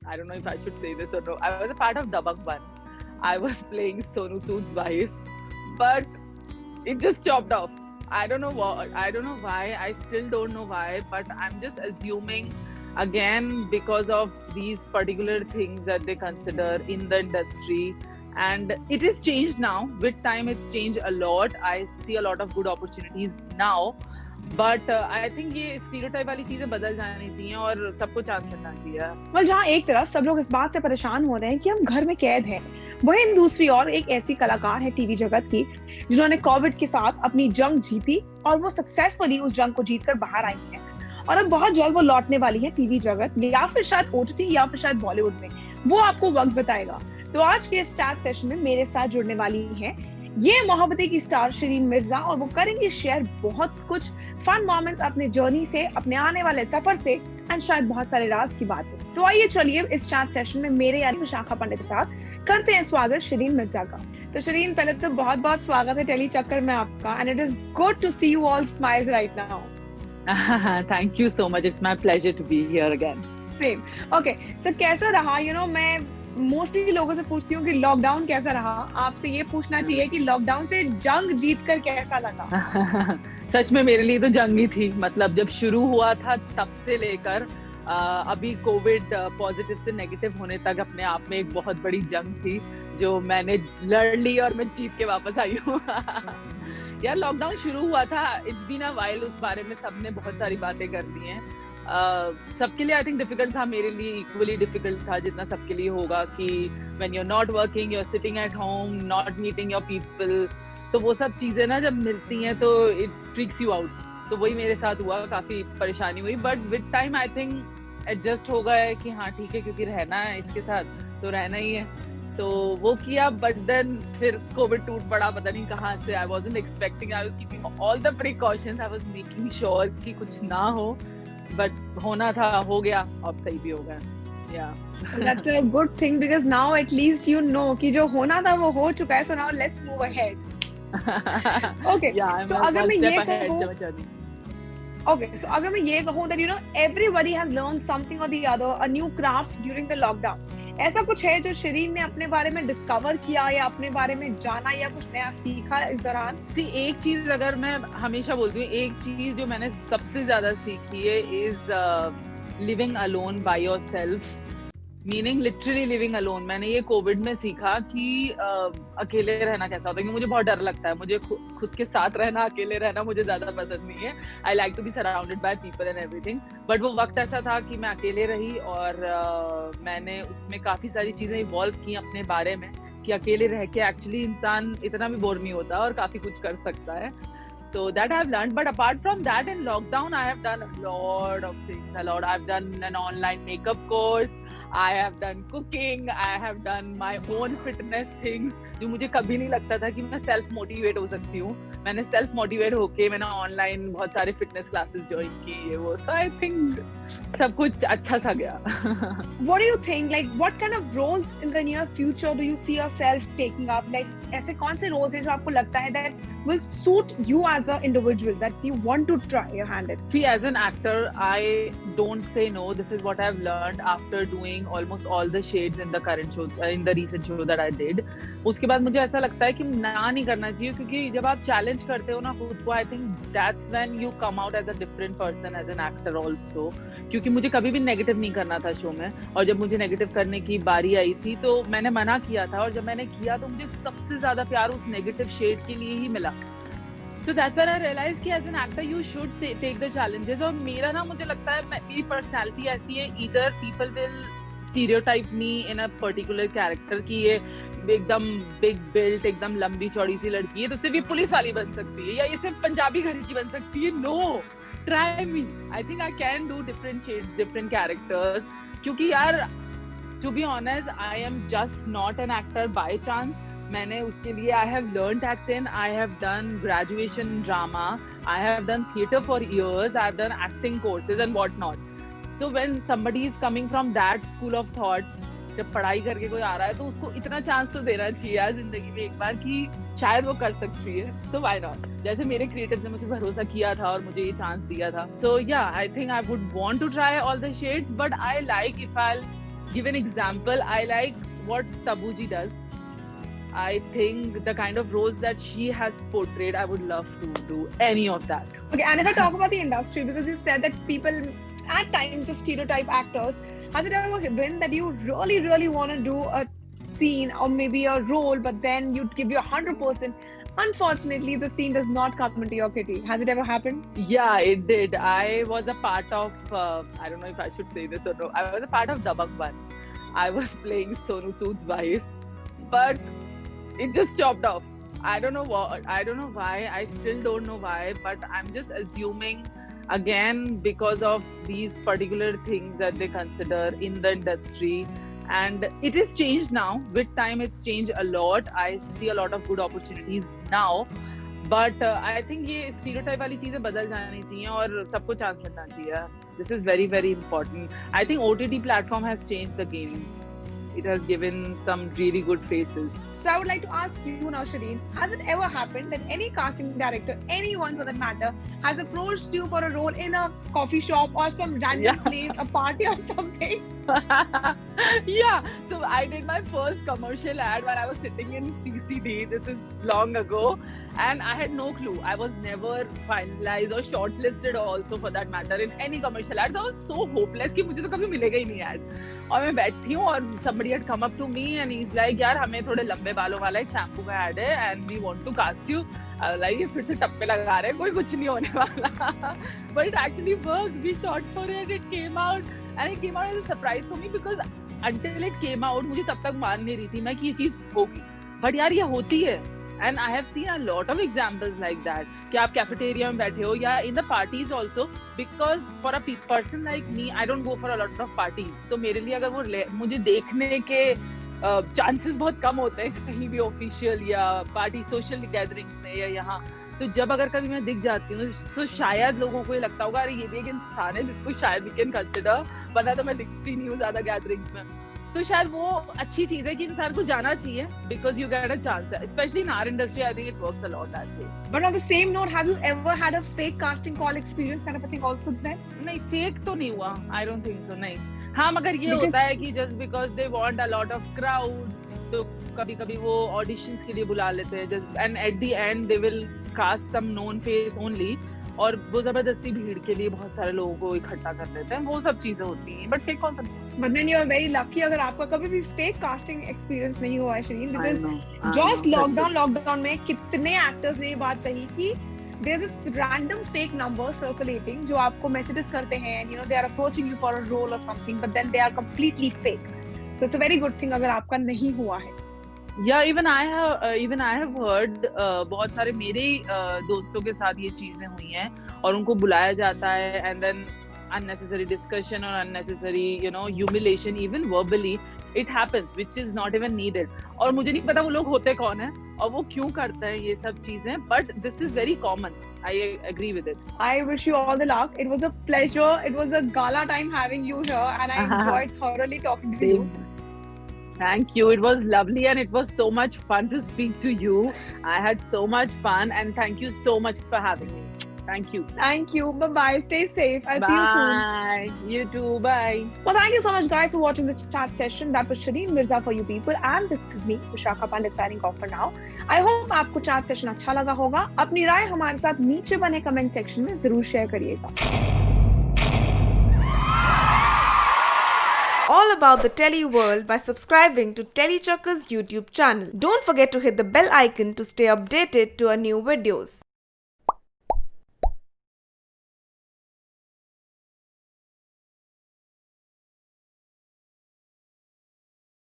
I don't know if I should say this or no. I was a part of Dabang 1. I was playing Sonu Sood's wife, but it just chopped off. I don't know what. I don't know why. I still don't know why. But I'm just assuming again because of these particular things that they consider in the industry. And it is changed now. With time, it's changed a lot. I see a lot of good opportunities now. But I think ये stereotype वाली चीजें बदल जानी चाहिए और सबको chance मिलना चाहिए. well, जहाँ एक तरफ सब लोग इस बात से परेशान हो रहे हैं कि हम घर में कैद हैं, वहीं दूसरी ओर एक ऐसी कलाकार है टीवी जगत की जिन्होंने कोविड के साथ अपनी जंग जीती और वो सक्सेसफुली उस जंग को जीतकर बाहर आई है और अब बहुत जल्द वो लौटने वाली है टीवी जगत या फिर शायद ओटीटी या फिर शायद बॉलीवुड में. वो आपको वक्त बताएगा. तो आज के इस चैट सेशन में मेरे साथ जुड़ने वाली है ये मोहब्बतें की स्टार शिरीन मिर्जा और वो करेंगे शेयर बहुत कुछ फन मोमेंट्स अपने जर्नी से, अपने आने वाले सफर से एंड शायद बहुत सारे राज की बातें. तो आइए चलिए इस चैट सेशन में मेरे यानी विशाखा पंडित के साथ करते हैं स्वागत शिरीन मिर्जा का. तो शिरीन, पहले तो बहुत बहुत स्वागत है टेली चक्कर में आपका and it is good to see you all smiles right now. Thank you so much. It's my pleasure to be here again. Same. Okay, so कैसा रहा? मैं मोस्टली लोगों से पूछती हूँ कि लॉकडाउन कैसा रहा. आपसे ये पूछना चाहिए कि लॉकडाउन से जंग जीतकर कैसा लगा? सच में मेरे लिए तो जंग ही थी. मतलब जब शुरू हुआ था तब से लेकर अभी कोविड पॉजिटिव से नेगेटिव होने तक अपने आप में एक बहुत बड़ी जंग थी जो मैंने लड़ ली और मैं जीत के वापस आई हूँ. यार लॉकडाउन शुरू हुआ था, इट्स बीन अ वाइल. उस बारे में सबने बहुत सारी बातें कर दी हैं. सबके लिए आई थिंक डिफिकल्ट था, मेरे लिए इक्वली डिफिकल्ट था जितना सबके लिए होगा कि when you are not working, you are sitting at home, not meeting your people. तो वो सब चीजें ना जब मिलती हैं तो इट ट्रिक्स यू आउट. तो वही मेरे साथ हुआ, काफी परेशानी हुई. But with time I think adjust हो गया है कि हाँ ठीक है, क्योंकि रहना है इसके साथ तो रहना ही है. तो वो किया. बट देन फिर कोविड टूट पड़ा, पता नहीं कहाँ से. I wasn't expecting. I was keeping all the precautions. I was making sure कि कुछ ना हो. बट होना था, हो गया. अब सही भी हो गया. That's a good thing because now at least you know कि जो होना था वो हो चुका है. So now let's move ahead. Okay. So अगर मैं ये कहूँ that everybody has learned something or the other, a new craft during the lockdown. ऐसा कुछ है जो शिरीन ने अपने बारे में डिस्कवर किया या अपने बारे में जाना या कुछ नया सीखा इस दौरान? एक चीज अगर मैं हमेशा बोलती हूँ, एक चीज जो मैंने सबसे ज्यादा सीखी है is living alone by yourself. Meaning literally living alone. मैंने ये कोविड में सीखा कि अकेले रहना कैसा होता है. क्योंकि मुझे बहुत डर लगता है. मुझे खुद के साथ रहना, अकेले रहना मुझे ज्यादा पसंद नहीं है. I like to be surrounded by people and everything. But वो वक्त ऐसा था कि मैं अकेले रही और मैंने उसमें काफी सारी चीजें इवॉल्व की अपने बारे में कि अकेले रह के एक्चुअली इंसान इतना भी बोर नहीं होता और काफी कुछ कर सकता है. So that I have learned. But apart from that, in lockdown, I have done a lot of things. I've done an online makeup course. I have done cooking. I have done my own fitness things. जो मुझे कभी नहीं लगता था कि मैं self motivate हो सकती हूँ. मैंने सेल्फ मोटिवेट होके मैंने ऑनलाइन बहुत सारे फिटनेस क्लासेस ज्वाइन किए. वो तो आई थिंक सब कुछ अच्छा सा गया. What do you think? Like, what kind of roles in the near future do you see yourself taking up? Like, ऐसे कौन से roles हैं जो आपको लगता है that will suit you as an individual that you want to try your hand at? See, as an actor, I don't say no. This is what I've learned after doing almost all the shades in the current show, in the recent show that I did. उसके बाद मुझे ऐसा लगता है कि ना नहीं करना चाहिए, क्योंकि जब आप चैलेंज करते हो ना खुद को, I think that's when you come out as a different person as an actor also. क्योंकि मुझे कभी भी नेगेटिव नहीं करना था शो में, और जब मुझे नेगेटिव करने की बारी आई थी तो मैंने मना किया था, और जब मैंने किया तो मुझे सबसे ज्यादा प्यार उस नेगेटिव शेड के लिए ही मिला. So that's when I realized कि as an actor you should take the challenges. और मेरा ना मुझे लगता है मेरी पर्सनैलिटी ऐसी है, either people will stereotype me in a particular character कि ये एकदम बिग बिल्ट, एकदम लंबी चौड़ी सी लड़की है तो सिर्फ ये पुलिस वाली बन सकती है, या ये सिर्फ पंजाबी घर की बन सकती है. No, try me. I think I can do different shades, different characters. क्योंकि यार to be honest, I am just not an actor by chance. मैंने उसके लिए I have learned acting, I have done graduation in drama, I have done theatre for years, I have done acting courses and what not. So when somebody is coming from that school of thoughts, जब पढ़ाई करके कोई आ रहा है तो उसको इतना chance तो देना चाहिए यार जिंदगी में एक बार कि शायद वो कर सकती है. So why not? जैसे मेरे क्रिएटिव ने मुझे भरोसा किया था और मुझे ये चांस दिया था. So yeah, I think I would want to try all the shades, but I like if I'll give an example, I like what Tabuji does. I think the kind of roles that she has portrayed, I would love to do any of that. Okay, and if I talk about the industry, because you said that people at times just stereotype actors, has it ever been that you really, really want to do a scene or maybe a role, but then you give your 100%? Unfortunately, the scene does not come into your kitty. Has it ever happened? Yeah, it did. I was a part of, I don't know if I should say this or no, I was a part of Dabang 1. I was playing Sonu Sood's wife, but it just chopped off. I don't know what, I don't know why, I still don't know why, but I'm just assuming again because of these particular things that they consider in the industry. And it is changed now. With time, it's changed a lot. I see a lot of good opportunities now. But I think ये stereotype वाली चीजें बदल जानी चाहिए और सबको chance मिलना चाहिए. This is very, very important. I think OTT platform has changed the game. It has given some really good faces. So I would like to ask you now, Shireen, has it ever happened that any casting director, anyone for that matter, has approached you for a role in a coffee shop or some random place, a party or something? Yeah, so I did my first commercial ad when I was sitting in CCD. This is long ago, and I had no clue. I was never finalized or shortlisted also for that matter in any commercial ad. So I was so hopeless कि मुझे तो कभी मिलेगा ही नहीं ad. और मैं बैठी हूँ और somebody had come up to me and he's like, यार हमें थोड़े लंबे बालों वाला एक शैम्पू का ad है and we want to cast you. I was like, ये फिर से टप्पे लगा रहे हैं, कोई कुछ नहीं होने वाला. But it actually worked. We shot for it. It came out. And it came out as a surprise for me because until it came out, मुझे तब तक मान नहीं रही थी मैं कि ये चीज होगी. But यार ये होती है. And I have seen a lot of examples like that. कि आप कैफेटेरिया में बैठे हो या in the parties also. Because for a person like me, I don't go for a lot of parties. तो मेरे लिए अगर वो मुझे देखने के चांसेस बहुत कम होते हैं कहीं भी ऑफिशियल या पार्टी सोशल गैदरिंग्स में या यहाँ. तो जब अगर कभी मैं दिख जाती हूँ तो शायद लोगों को ये लगता होगा अरे ये भी एक इंसान है जिसको शायद वी कैन कंसिडर, वरना तो मैं दिखती नहीं हूँ ज्यादा गैदरिंग्स में. तो शायद वो अच्छी चीज है कि इंसान को जाना चाहिए because you get a chance, especially in our industry. I think it works a lot that way. But on the same note, have you ever had a fake casting call experience kind of a thing also then? नहीं, fake तो नहीं हुआ. I don't think so. नहीं. हाँ, मगर ये होता है कि just because they want a lot of crowd, तो कभी-कभी वो auditions के लिए बुला लेते हैं. And at the end they will cast some known face only. और वो जबरदस्ती भीड़ के लिए बहुत सारे लोगों को इकट्ठा कर लेते हैं. वो सब चीजें होती हैं. But fake कौन सा? But then you are very lucky अगर आपका कभी भी fake casting experience नहीं हुआ है Shireen, because just lockdown में कितने actors ने ये बात कही कि there's this random fake number circulating जो आपको messages करते हैं and you know they are approaching you for a role or something, but then they are completely fake. So it's a very good thing अगर आपका नहीं हुआ है. Yeah, even I have heard बहुत सारे मेरे दोस्तों के साथ ये चीजें हुई हैं और उनको बुलाया जाता है and then unnecessary discussion or unnecessary humiliation even verbally it happens which is not even needed. और मुझे नहीं पता वो लोग होते कौन हैं और वो क्यों करते हैं ये सब चीजें, but this is very common. I agree with it. I wish you all the luck. It was a pleasure. It was a gala time having you here and I enjoyed thoroughly talking to you. Thank you. It was lovely and it was so much fun to speak to you. I had so much fun and thank you so much for having me. Thank you. Thank you. Bye-bye. Stay safe. I'll see you soon. Bye. You too. Bye. Well, thank you so much, guys, for watching this chat session. That was Shireen Mirza for you people. And this is me, Vishakha Pandit, signing off for now. I hope आपको chat session अच्छा लगा होगा. अपनी राय हमारे साथ नीचे बने comment section में जरूर share करिएगा. All about the Telly world by subscribing to Tellychuckers YouTube channel. Don't forget to hit the bell icon to stay updated to our new videos.